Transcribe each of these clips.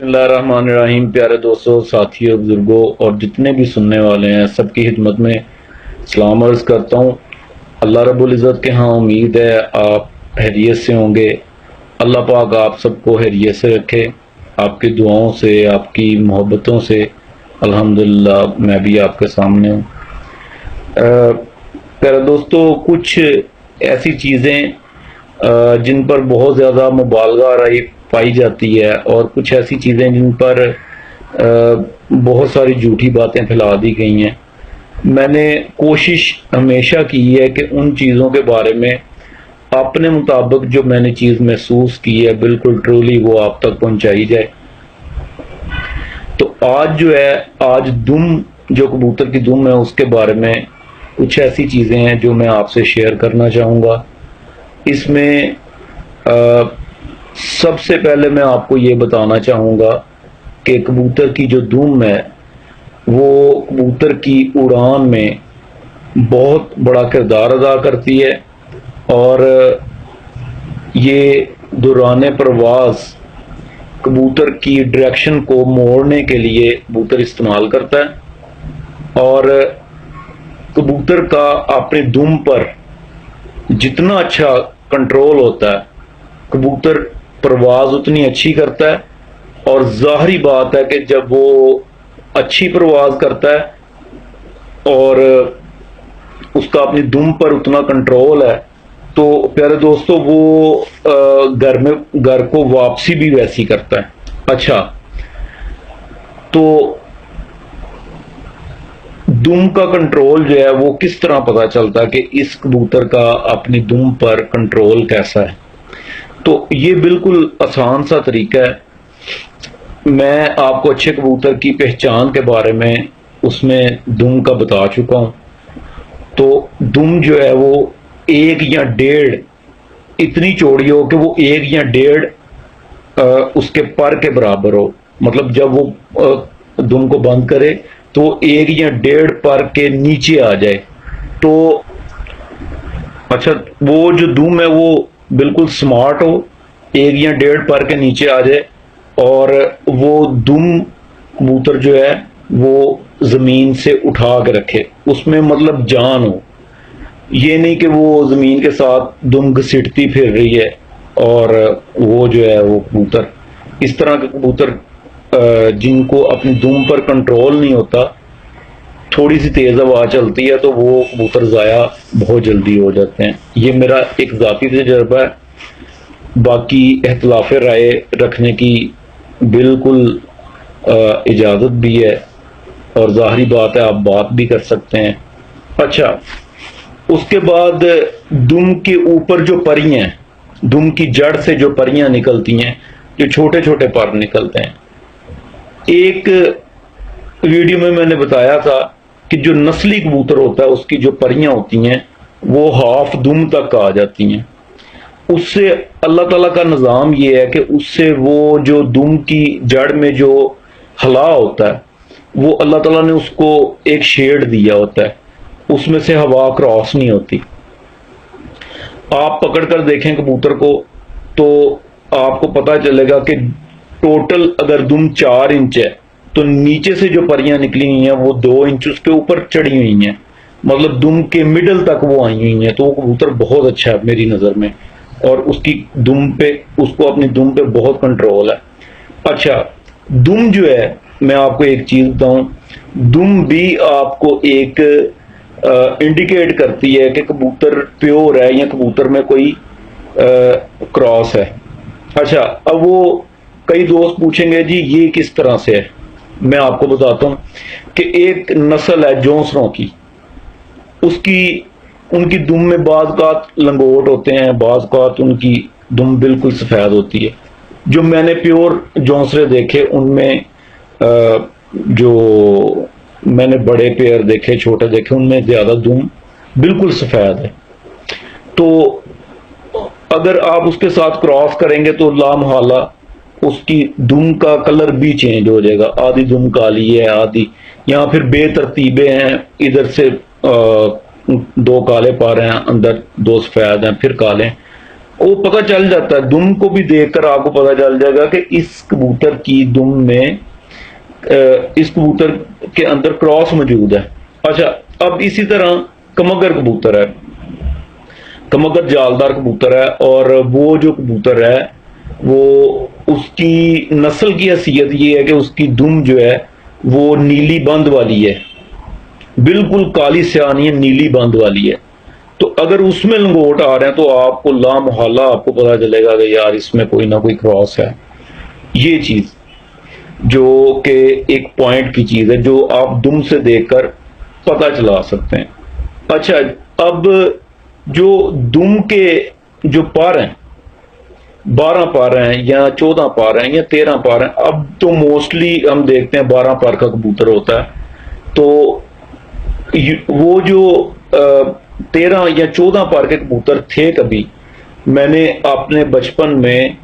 बिस्मिल्लाहिर्रहमानिर्रहीम। प्यारे दोस्तों, साथियों, बुजुर्गों और जितने भी सुनने वाले हैं सबकी खिदमत में सलाम अर्ज करता हूँ। अल्लाह रब्बुल इज़्ज़त के यहाँ उम्मीद है आप खैरियत से होंगे। अल्लाह पाक आप सबको खैरियत से रखे, आपकी दुआओं से, आपकी मोहब्बतों से अल्हम्दुलिल्लाह मैं भी आपके सामने हूँ। प्यारे दोस्तों, कुछ ऐसी चीज़ें जिन पर बहुत ज़्यादा मुबालगा आराई पाई जाती है और कुछ ऐसी चीज़ें जिन पर बहुत सारी झूठी बातें फैला दी गई हैं। मैंने कोशिश हमेशा की है कि उन चीज़ों के बारे में अपने मुताबिक जो मैंने चीज़ महसूस की है बिल्कुल ट्रूली वो आप तक पहुंचाई जाए। तो आज जो है, आज दुम, जो कबूतर की दुम है उसके बारे में कुछ ऐसी चीज़ें हैं जो मैं आपसे शेयर करना चाहूँगा। इसमें सबसे पहले मैं आपको ये बताना चाहूँगा कि कबूतर की जो दुम है वो कबूतर की उड़ान में बहुत बड़ा किरदार अदा करती है और ये दौरान परवाज़ कबूतर की डायरेक्शन को मोड़ने के लिए कबूतर इस्तेमाल करता है। और कबूतर का अपनी दुम पर जितना अच्छा कंट्रोल होता है, कबूतर परवाज़ उतनी अच्छी करता है। और ज़ाहिरी बात है कि जब वो अच्छी परवाज़ करता है और उसका अपनी दुम पर उतना कंट्रोल है तो प्यारे दोस्तों वो घर को वापसी भी वैसी करता है। अच्छा, तो दुम का कंट्रोल जो है वो किस तरह पता चलता है कि इस कबूतर का अपनी दुम पर कंट्रोल कैसा है? तो ये बिल्कुल आसान सा तरीका है। मैं आपको अच्छे कबूतर की पहचान के बारे में उसमें दुम का बता चुका हूँ। तो दुम जो है वो 1 या 1.5 इतनी चौड़ी हो कि वो 1 या 1.5 उसके पर के बराबर हो। मतलब जब वो दुम को बंद करे तो 1 या 1.5 पर के नीचे आ जाए। तो अच्छा, वो जो दुम है वो बिल्कुल स्मार्ट हो, 1 या 1.5 पर के नीचे आ जाए और वो दुम कबूतर जो है वो जमीन से उठा के रखे, उसमें मतलब जान हो। ये नहीं कि वो जमीन के साथ दुम घसीटती फिर रही है और वो जो है वो कबूतर, इस तरह के कबूतर जिनको अपनी दुम पर कंट्रोल नहीं होता, थोड़ी सी तेज हवा चलती है तो वो कबूतर ज़ाया बहुत जल्दी हो जाते हैं। ये मेरा एक ज़ाती तजर्बा है। बाकी इख्तिलाफ राय रखने की बिल्कुल इजाज़त भी है और ज़ाहिरी बात है आप बात भी कर सकते हैं। अच्छा, उसके बाद दुम के ऊपर जो परियां हैं, दुम की जड़ से जो परियां निकलती हैं, जो छोटे छोटे पर निकलते हैं। एक वीडियो में मैंने बताया था कि जो नस्ली कबूतर होता है उसकी जो परियां होती हैं वो हाफ दुम तक आ जाती हैं। उससे अल्लाह ताला का निज़ाम ये है कि उससे वो जो दुम की जड़ में जो हला होता है वो अल्लाह ताला ने उसको एक शेड दिया होता है, उसमें से हवा क्रॉस नहीं होती। आप पकड़ कर देखें कबूतर को तो आपको पता चलेगा कि टोटल अगर दुम 4 इंच है तो नीचे से जो परियां निकली हुई हैं वो 2 इंच उसके ऊपर चढ़ी हुई हैं, मतलब दुम के मिडल तक वो आई हुई हैं। तो वो कबूतर बहुत अच्छा है मेरी नज़र में और उसकी दुम पे, उसको अपनी दुम पे बहुत कंट्रोल है। अच्छा, दुम जो है, मैं आपको एक चीज़ बताऊं, दुम भी आपको एक इंडिकेट करती है कि कबूतर प्योर है या कबूतर में कोई क्रॉस है। अच्छा, अब वो कई दोस्त पूछेंगे जी ये किस तरह से है। मैं आपको बताता हूँ कि एक नस्ल है जोंसरों की, उसकी उनकी दुम में बाज़ लंगोट होते हैं, बाज़ उनकी दुम बिल्कुल सफ़ेद होती है। जो मैंने प्योर जोंसरे देखे उनमें जो मैंने बड़े पेयर देखे, छोटे देखे, उनमें ज़्यादा दुम बिल्कुल सफ़ेद है। तो अगर आप उसके साथ क्रॉस करेंगे तो लामहला उसकी दुम का कलर भी चेंज हो जाएगा। आधी दुम काली है, आधी, यहाँ फिर बेतरतीबे हैं, इधर से 2 काले पा रहे हैं, अंदर 2 सफ़ेद हैं, फिर काले हैं। वो पता चल जाता है, दुम को भी देखकर आपको पता चल जाएगा कि इस कबूतर की दुम में इस कबूतर के अंदर क्रॉस मौजूद है। अच्छा, अब इसी तरह कमगर कबूतर है, कमगर जालदार कबूतर है, और वो जो कबूतर है वो उसकी नस्ल की हैसियत ये है कि उसकी दुम जो है वो नीली बंद वाली है, बिल्कुल काली स्याही नीली बंद वाली है। तो अगर उसमें लंगोट आ रहे हैं तो आपको लामहला आपको पता चलेगा कि यार इसमें कोई ना कोई क्रॉस है। ये चीज जो कि एक पॉइंट की चीज है जो आप दुम से देखकर पता चला सकते हैं। अच्छा, अब जो दुम के जो पार हैं, 12 पार हैं या 14 पार हैं या 13 पार हैं, अब तो मोस्टली हम देखते हैं 12 पार का कबूतर होता है। तो वो जो 13 या 14 पार के कबूतर थे, कभी मैंने अपने बचपन में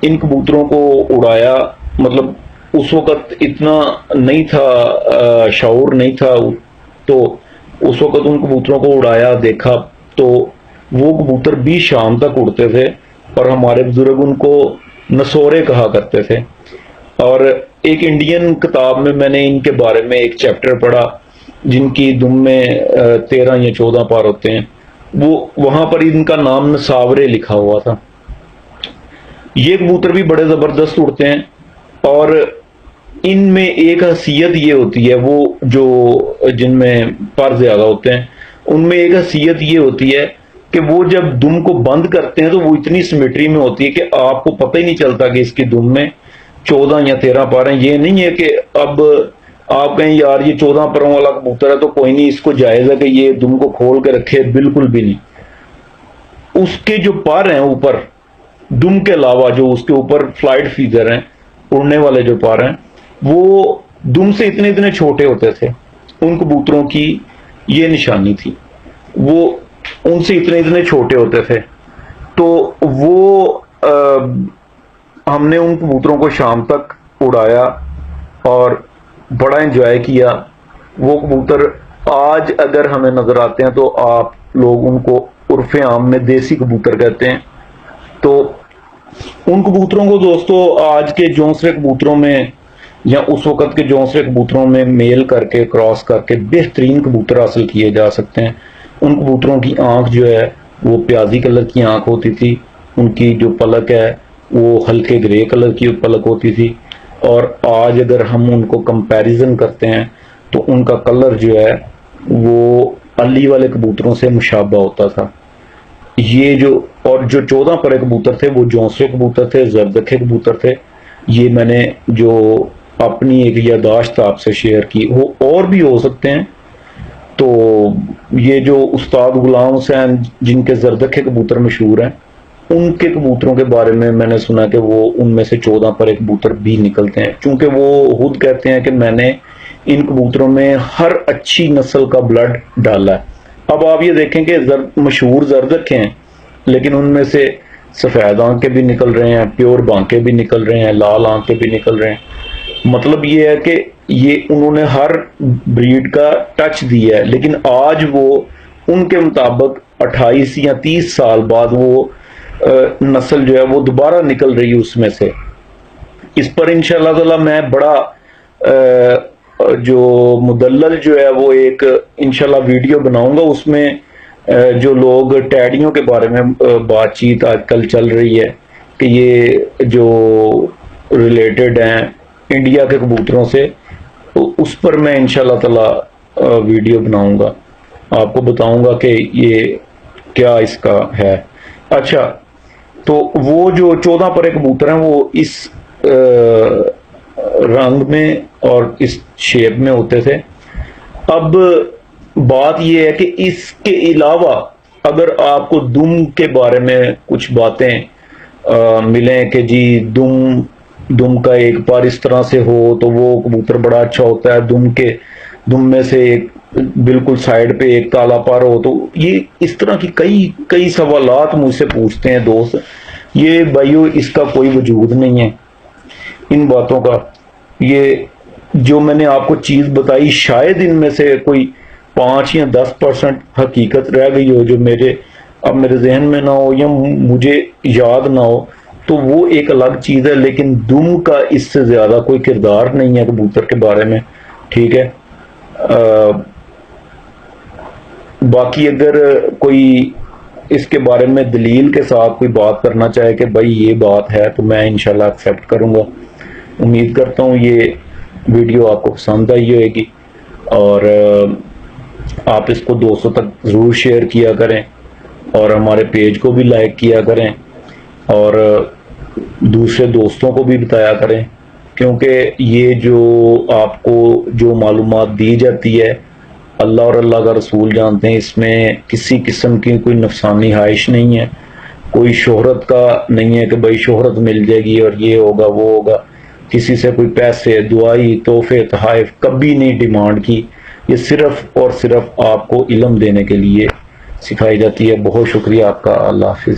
इन कबूतरों को उड़ाया, मतलब उस वक्त इतना नहीं था, शऊर नहीं था, तो उस वक्त उन कबूतरों को उड़ाया, देखा, तो वो कबूतर भी शाम तक उड़ते थे और हमारे बुजुर्ग उनको नसोरे कहा करते थे। और एक इंडियन किताब में मैंने इनके बारे में एक चैप्टर पढ़ा जिनकी दुम में 13 या 14 पार होते हैं, वो वहां पर इनका नाम नसावरे लिखा हुआ था। ये कबूतर भी बड़े जबरदस्त उड़ते हैं और इनमें एक हैसियत ये होती है, वो जो जिनमें पर ज्यादा होते हैं उनमें एक हैसियत ये होती है कि वो जब दुम को बंद करते हैं तो वो इतनी सिमेट्री में होती है कि आपको पता ही नहीं चलता कि इसकी दुम में 14 या 13 पर हैं। ये नहीं है कि अब आप कहें यार ये 14 परों वाला कबूतर है तो कोई नहीं, इसको जायज है कि ये दुम को खोल के रखे, बिल्कुल भी नहीं। उसके जो पर हैं ऊपर दुम के अलावा, जो उसके ऊपर फ्लाइट फीजर हैं, उड़ने वाले जो पर हैं, वो दुम से इतने इतने छोटे होते थे। उन कबूतरों की ये निशानी थी, वो उनसे इतने इतने छोटे होते थे। तो वो हमने उन कबूतरों को शाम तक उड़ाया और बड़ा एंजॉय किया। वो कबूतर आज अगर हमें नजर आते हैं तो आप लोग उनको उर्फे आम में देसी कबूतर कहते हैं। तो उन कबूतरों को दोस्तों आज के जौंसरे कबूतरों में या उस वक्त के जौंसरे कबूतरों में मेल करके, क्रॉस करके बेहतरीन कबूतर हासिल किए जा सकते हैं। उन कबूतरों की आंख जो है वो प्याजी कलर की आंख होती थी, उनकी जो पलक है वो हल्के ग्रे कलर की पलक होती थी, और आज अगर हम उनको कंपैरिजन करते हैं तो उनका कलर जो है वो अली वाले कबूतरों से मुशाबा होता था। ये जो और जो 14 परे कबूतर थे वो जौंसरे कबूतर थे, जरदखे कबूतर थे। ये मैंने जो अपनी एक यादाश्त आपसे शेयर की, वो और भी हो सकते हैं। तो ये जो उस्ताद गुलाम हुसैन जिनके जरदखे कबूतर मशहूर हैं, उनके कबूतरों के बारे में मैंने सुना कि वो उनमें से 14 परे कबूतर भी निकलते हैं, क्योंकि वो खुद कहते हैं कि मैंने इन कबूतरों में हर अच्छी नस्ल का ब्लड डाला है। अब आप ये देखें कि मशहूर जरदखे हैं, लेकिन उनमें से सफेद आंखें भी निकल रहे हैं, प्योर बांके भी निकल रहे हैं, लाल आंखें भी निकल रहे हैं। मतलब ये है कि ये उन्होंने हर ब्रीड का टच दिया है, लेकिन आज वो उनके मुताबिक 28 या 30 साल बाद वो नस्ल जो है वो दोबारा निकल रही है उसमें से। इस पर इंशाल्लाह ताला मैं बड़ा जो मुदल्लल जो है वो एक इंशाल्लाह वीडियो बनाऊंगा। उसमें जो लोग टैडियों के बारे में बातचीत आजकल चल रही है कि ये जो रिलेटेड हैं इंडिया के कबूतरों से, तो उस पर मैं इंशाल्लाह ताला वीडियो बनाऊंगा, आपको बताऊंगा कि ये क्या इसका है। अच्छा, तो वो जो 14 परे कबूतर हैं वो इस रंग में और इस शेप में होते थे। अब बात यह है कि इसके अलावा अगर आपको दुम के बारे में कुछ बातें मिलें कि जी दुम का एक बार इस तरह से हो तो वो कबूतर बड़ा अच्छा होता है, दुम में से एक बिल्कुल साइड पे एक काला पार हो, तो ये इस तरह की कई सवालात मुझसे पूछते हैं दोस्त। ये भाइयों इसका कोई वजूद नहीं है इन बातों का। ये जो मैंने आपको चीज बताई शायद इनमें से कोई 5 या 10% हकीकत रह गई हो जो मेरे अब मेरे जहन में ना हो या मुझे याद ना हो तो वो एक अलग चीज़ है, लेकिन दुम का इससे ज़्यादा कोई किरदार नहीं है कबूतर के बारे में, ठीक है। बाकी अगर कोई इसके बारे में दलील के साथ कोई बात करना चाहे कि भाई ये बात है, तो मैं इंशाल्लाह एक्सेप्ट करूँगा। उम्मीद करता हूँ ये वीडियो आपको पसंद आई होगी और आप इसको दोस्तों तक ज़रूर शेयर किया करें और हमारे पेज को भी लाइक किया करें और दूसरे दोस्तों को भी बताया करें, क्योंकि ये जो आपको जो मालूमात दी जाती है अल्लाह और अल्लाह का रसूल जानते हैं, इसमें किसी किस्म की कोई नुकसानी हाइश नहीं है, कोई शोहरत का नहीं है कि भाई शोहरत मिल जाएगी और ये होगा वो होगा। किसी से कोई पैसे, दुआई, तोहफे, तोहफ़ कभी नहीं डिमांड की। ये सिर्फ और सिर्फ आपको इल्म देने के लिए सिखाई जाती है। बहुत शुक्रिया आपका। अल्लाह हाफिज़।